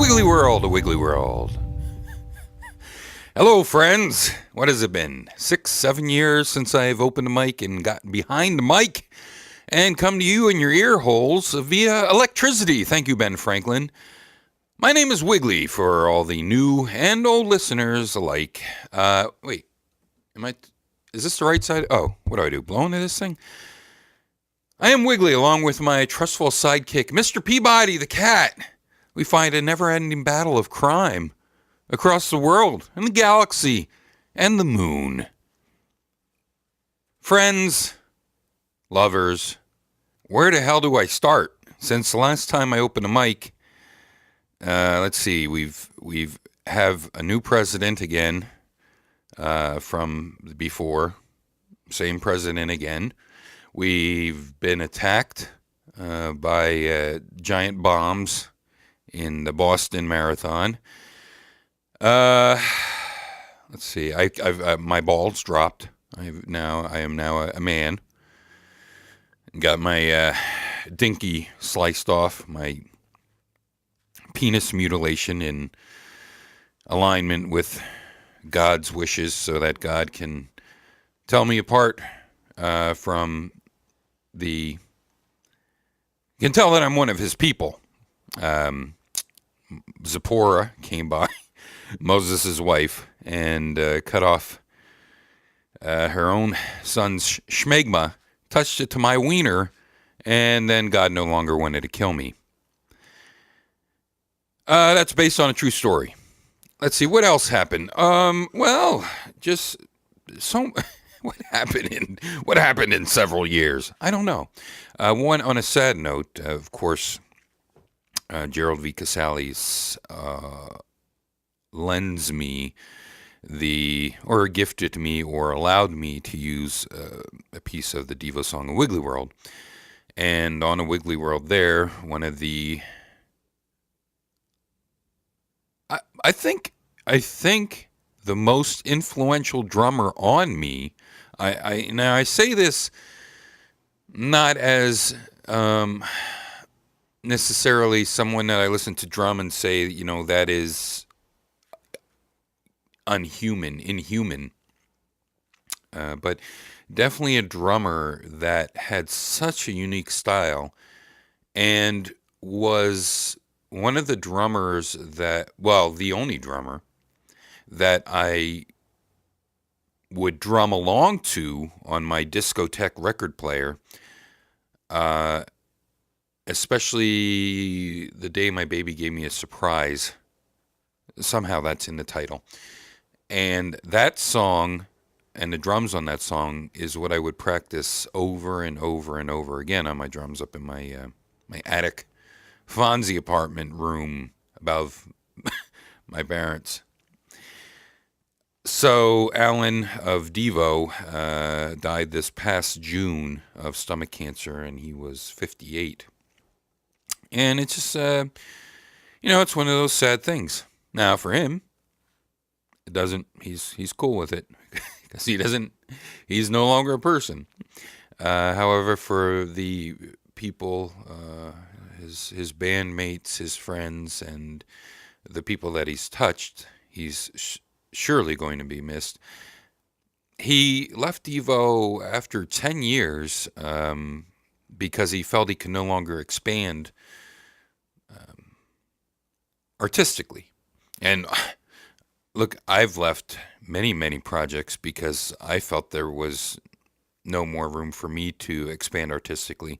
Wiggly World, a Wiggly World. Hello, friends. What has it been? 6, 7 years since I've opened a mic and gotten behind the mic and come to you in your ear holes via electricity. Thank you, Ben Franklin. My name is Wiggly for all the new and old listeners alike. Wait, is this the right side? Oh, what do? Blow into this thing? I am Wiggly along with my trustful sidekick, Mr. Peabody the cat. We fight a never-ending battle of crime across the world and the galaxy and the moon. Friends, lovers, where the hell do I start? Since the last time I opened a mic, let's see, we've have a new president again from before, same president again. We've been attacked by giant bombs in the Boston Marathon. Let's see. I've my balls dropped. I am now a man. Got my dinky sliced off. My penis mutilation in alignment with God's wishes, so that God can tell me apart from the. You can tell that I'm one of His people. Zipporah came by, Moses' wife, and cut off her own son's schmegma, touched it to my wiener, and then God no longer wanted to kill me. That's based on a true story. Let's see, what else happened? Just so what happened in several years? I don't know. One on a sad note, of course. Gerald V. Casale's lends me or gifted me, or allowed me to use a piece of the Devo song, A Wiggly World. And on A Wiggly World there, one of the... I think the most influential drummer on me, now I say this not as... necessarily someone that I listen to drum and say, that is inhuman. But definitely a drummer that had such a unique style and was one of the drummers the only drummer that I would drum along to on my discotheque record player, especially the day my baby gave me a surprise. Somehow that's in the title. And that song and the drums on that song is what I would practice over and over and over again on my drums up in my attic Fonzie apartment room above my parents. So Alan of Devo died this past June of stomach cancer, and he was 58. And it's just, it's one of those sad things. Now, for him, it doesn't, he's cool with it, because he's no longer a person. However, for the people, his bandmates, his friends, and the people that he's touched, he's surely going to be missed. He left Devo after 10 years because he felt he could no longer expand artistically. And look, I've left many, many projects because I felt there was no more room for me to expand artistically.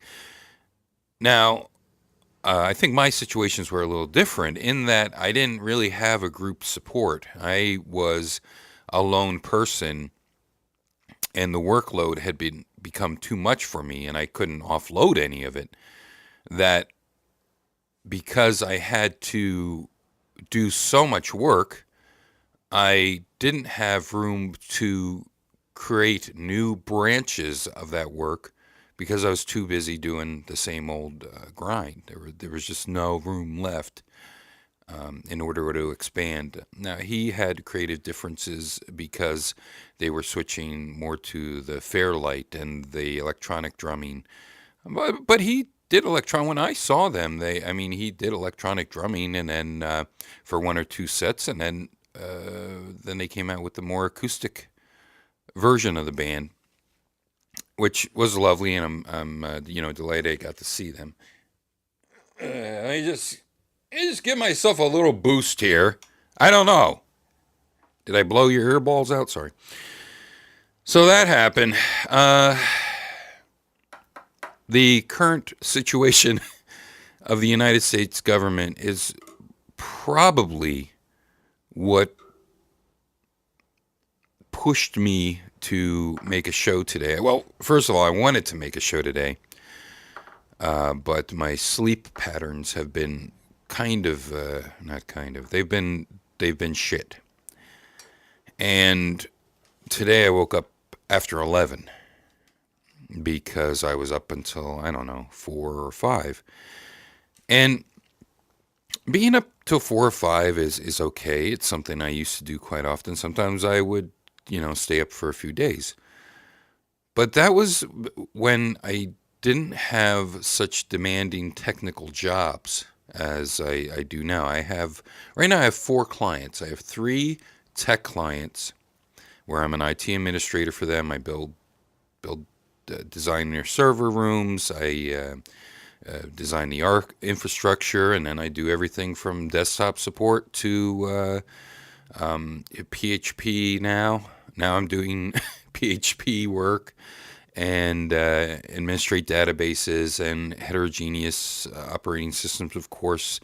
Now, I think my situations were a little different in that I didn't really have a group support. I was a lone person, and the workload had become too much for me, and I couldn't offload any of it. That because I had to do so much work, I didn't have room to create new branches of that work because I was too busy doing the same old grind. There was just no room left in order to expand. Now, he had creative differences because they were switching more to the Fairlight and the electronic drumming. But he did when I saw them, he did electronic drumming, and then for one or two sets, and then they came out with the more acoustic version of the band, which was lovely, and I'm delighted I got to see them. I just give myself a little boost here. I don't know. Did I blow your earballs out? Sorry. So that happened. The current situation of the United States government is probably what pushed me to make a show today. Well, first of all, I wanted to make a show today, but my sleep patterns have been they've been shit. And today I woke up after 11 because I was up until, I don't know, 4 or 5. And being up till 4 or 5 is okay. It's something I used to do quite often. Sometimes I would, stay up for a few days. But that was when I didn't have such demanding technical jobs as I do now. Right now I have 4 clients. I have 3 tech clients where I'm an IT administrator for them. I design their server rooms. I design the infrastructure, and then I do everything from desktop support to PHP now. Now I'm doing PHP work and administrate databases and heterogeneous operating systems, of course,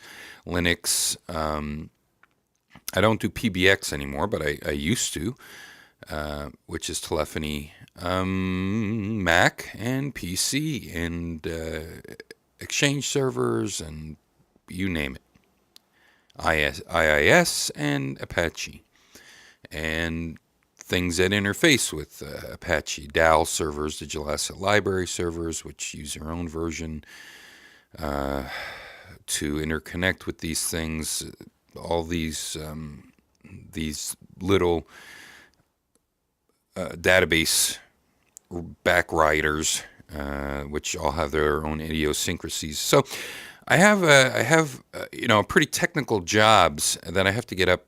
Linux. I don't do PBX anymore, but I used to, which is telephony, Mac and PC and Exchange servers and you name it. IIS and Apache. And things that interface with Apache. DAL servers, digital asset library servers, which use their own version to interconnect with these things. All these little database backriders, which all have their own idiosyncrasies. So I have pretty technical jobs that I have to get up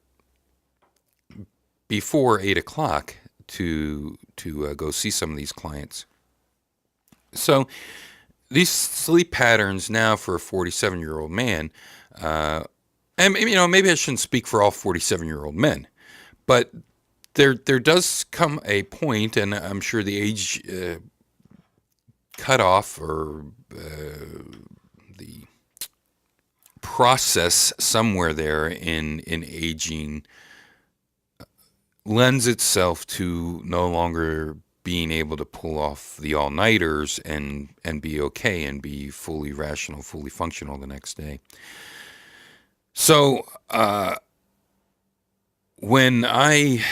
before 8 o'clock to go see some of these clients. So these sleep patterns now for a 47-year-old man, and maybe I shouldn't speak for all 47-year-old men, but there does come a point, and I'm sure the age cutoff or the process somewhere there in aging lends itself to no longer being able to pull off the all-nighters and be okay and be fully rational, fully functional the next day. So when I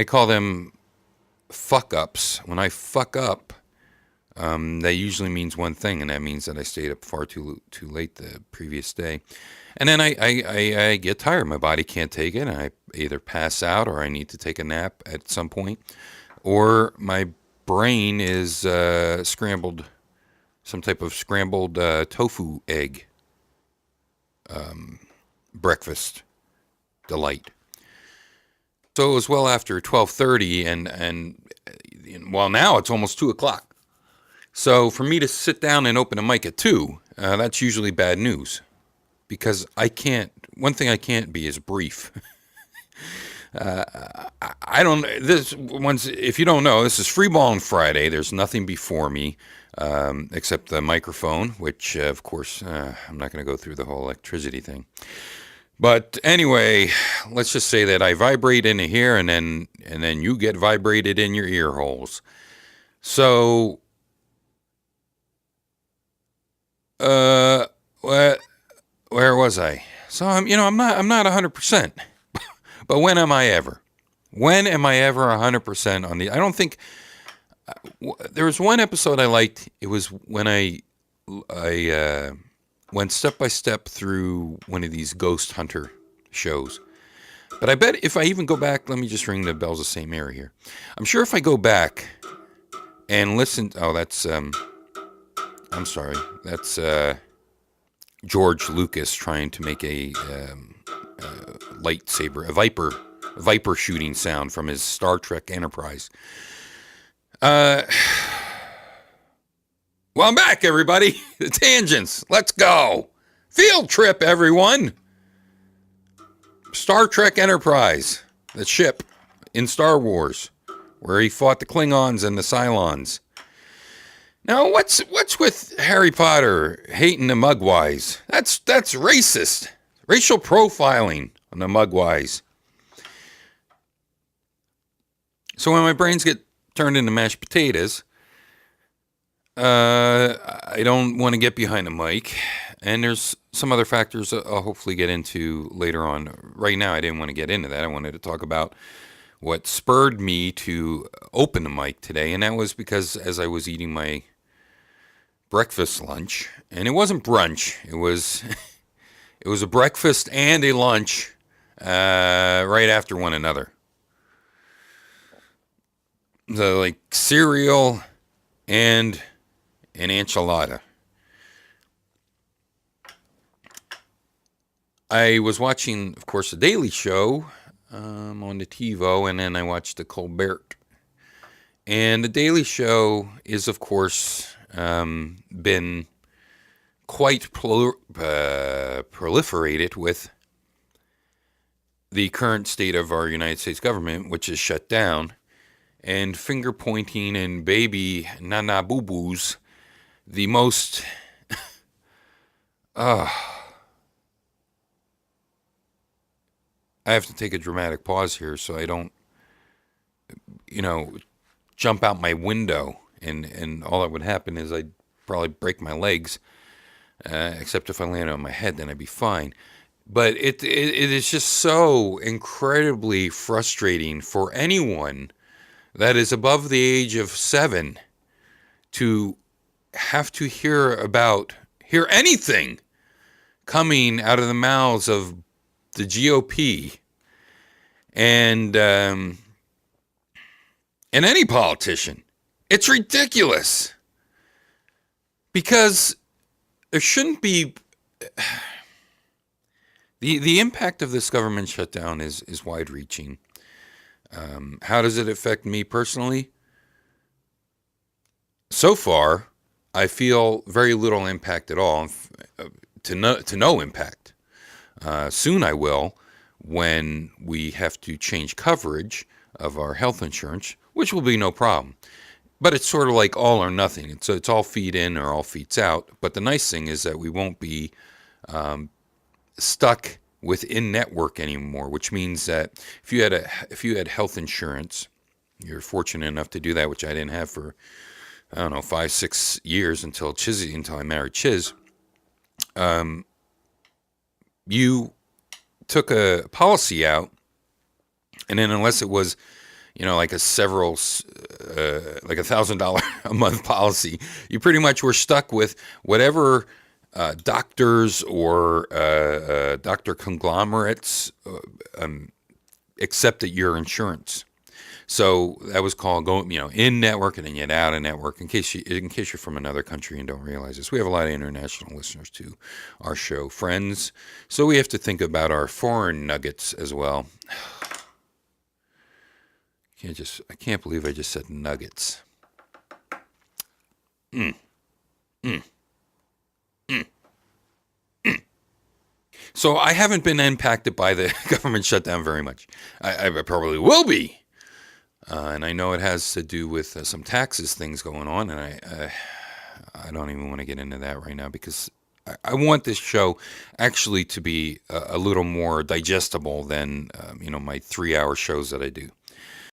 call them fuck-ups, when I fuck up, that usually means one thing, and that means that I stayed up far too late the previous day. And then I get tired. My body can't take it, and I either pass out or I need to take a nap at some point. Or my brain is scrambled, some type of scrambled tofu egg breakfast delight. So it was well after 12:30, and well, now it's almost 2 o'clock. So for me to sit down and open a mic at 2, that's usually bad news. Because one thing I can't be is brief. If you don't know, this is Freeballing Friday. There's nothing before me except the microphone, which, of course, I'm not going to go through the whole electricity thing. But anyway, let's just say that I vibrate into here, and then you get vibrated in your ear holes. So, where was I? So I'm not 100%. But when am I ever? When am I ever 100% on the? I don't think there was one episode I liked. It was when I went step by step through one of these ghost hunter shows. But I bet if I even go back, let me just ring the bells of St. Mary here. I'm sure if I go back and listen, I'm sorry. That's George Lucas trying to make a lightsaber, a viper shooting sound from his Star Trek Enterprise. Uh, well, I'm back, everybody. The tangents. Let's go. Field trip, everyone. Star Trek Enterprise, the ship in Star Wars, where he fought the Klingons and the Cylons. Now, what's with Harry Potter hating the Mugwais? That's racist. Racial profiling on the Mugwais. So when my brains get turned into mashed potatoes, I don't want to get behind the mic. And there's some other factors I'll hopefully get into later on. Right now, I didn't want to get into that. I wanted to talk about what spurred me to open the mic today. And that was because as I was eating my breakfast lunch, and it wasn't brunch, it was it was a breakfast and a lunch right after one another. So like cereal and an enchilada. I was watching, of course, The Daily Show on the TiVo, and then I watched the Colbert. And The Daily Show is, of course, been quite proliferated with the current state of our United States government, which is shut down, and finger pointing and baby nana boo boos, the most I have to take a dramatic pause here so I don't, jump out my window and all that would happen is I'd probably break my legs, except if I landed on my head, then I'd be fine. But it is just so incredibly frustrating for anyone that is above the age of 7 to have to hear anything coming out of the mouths of the GOP and any politician. It's ridiculous because there shouldn't be. The impact of this government shutdown is wide reaching. How does it affect me personally? So far, I feel very little impact at all, to no impact. Soon I will, when we have to change coverage of our health insurance, which will be no problem. But it's sort of like all or nothing. It's all feed in or all feeds out. But the nice thing is that we won't be stuck with in-network anymore, which means that if you had health insurance, you're fortunate enough to do that, which I didn't have for 5-6 years until I married Chiz. You took a policy out, and then unless it was, like a $1,000 a month policy, you pretty much were stuck with whatever doctors or doctor conglomerates accepted your insurance. So that was called in network, and then you had out of network. In case you're from another country and don't realize this, we have a lot of international listeners to our show, friends. So we have to think about our foreign nuggets as well. I can't believe I just said nuggets. So I haven't been impacted by the government shutdown very much. I probably will be. And I know it has to do with some taxes things going on, and I don't even want to get into that right now because I want this show actually to be a little more digestible than my 3-hour shows that I do.